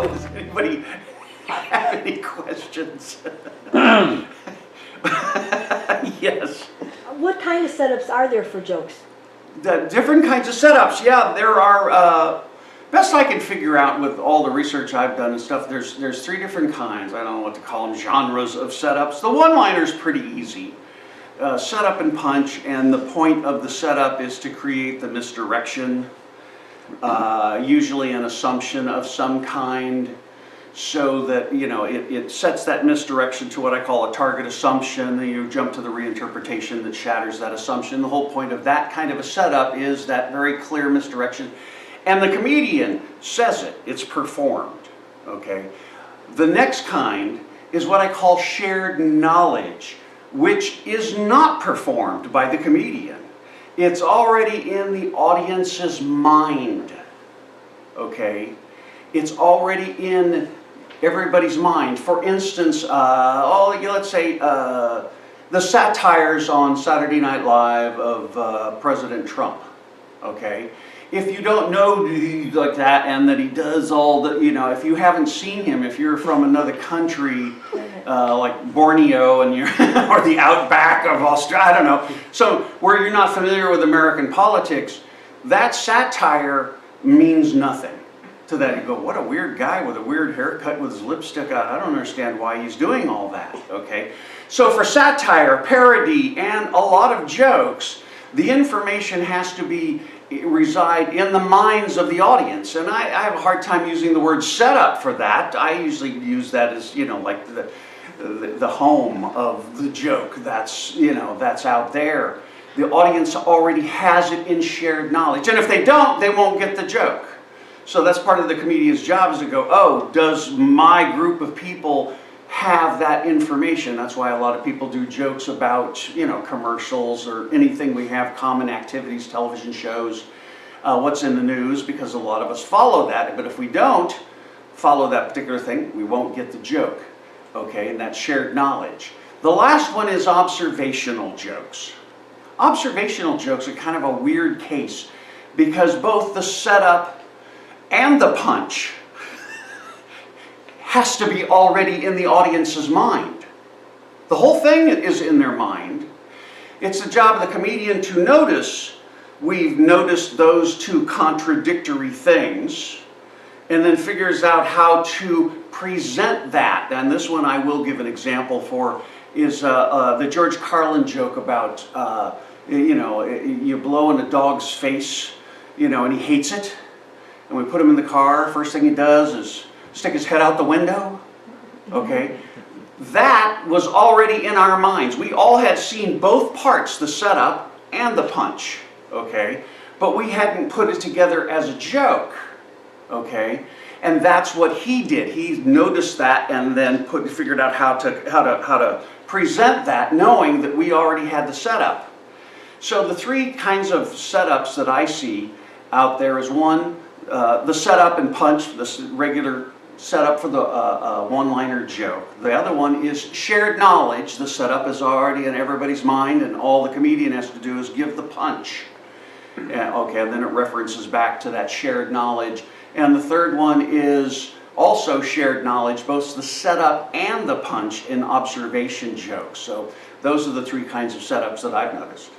Does anybody have any questions? Yes. What kind of setups are there for jokes? The different kinds of setups, yeah, there are, best I can figure out with all the research I've done and stuff, there's three different kinds, I don't know what to call them, genres of setups. The one-liner's pretty easy. Setup and punch, and the point of the setup is to create the misdirection, usually an assumption of some kind, so that, you know, it sets that misdirection to what I call a target assumption, and you jump to the reinterpretation that shatters that assumption. The whole point of that kind of a setup is that very clear misdirection, and the comedian says it, it's performed, okay? The next kind is what I call shared knowledge, which is not performed by the comedian. It's already in the audience's mind, okay? It's already in everybody's mind. For instance, let's say the satires on Saturday Night Live of President Trump, okay? If you don't know like that, and that he does all the, you know, if you haven't seen him, if you're from another country, like Borneo, and you're, or the outback of Australia, I don't know, so where you're not familiar with American politics, that satire means nothing to that. You go, what a weird guy with a weird haircut with his lipstick out. I don't understand why he's doing all that, okay? So for satire, parody, and a lot of jokes, the information has to reside in the minds of the audience. And I have a hard time using the word setup for that. I usually use that as, you know, like the home of the joke that's, you know, that's out there. The audience already has it in shared knowledge. And if they don't, they won't get the joke. So that's part of the comedian's job, is to go, oh, does my group of people have that information? That's why a lot of people do jokes about, you know, commercials or anything we have, common activities, television shows, what's in the news, because a lot of us follow that. But if we don't follow that particular thing, we won't get the joke, okay? And that's shared knowledge. The last one is observational jokes. Observational jokes are kind of a weird case, because both the setup and the punch has to be already in the audience's mind. The whole thing is in their mind. It's the job of the comedian to notice, we've noticed those two contradictory things, and then figures out how to present that. And this one I will give an example for, is the George Carlin joke about, you know, you blow in a dog's face, you know, and he hates it. And we put him in the car, first thing he does is stick his head out the window, okay? That was already in our minds. We all had seen both parts, the setup and the punch, okay? But we hadn't put it together as a joke, okay? And that's what he did. He noticed that and then figured out how to present that, knowing that we already had the setup. So the three kinds of setups that I see out there is one, the setup and punch, this regular setup for the one-liner joke. The other one is shared knowledge. The setup is already in everybody's mind, and all the comedian has to do is give the punch. Okay, and then it references back to that shared knowledge. And the third one is also shared knowledge, both the setup and the punch in observation jokes. So those are the three kinds of setups that I've noticed.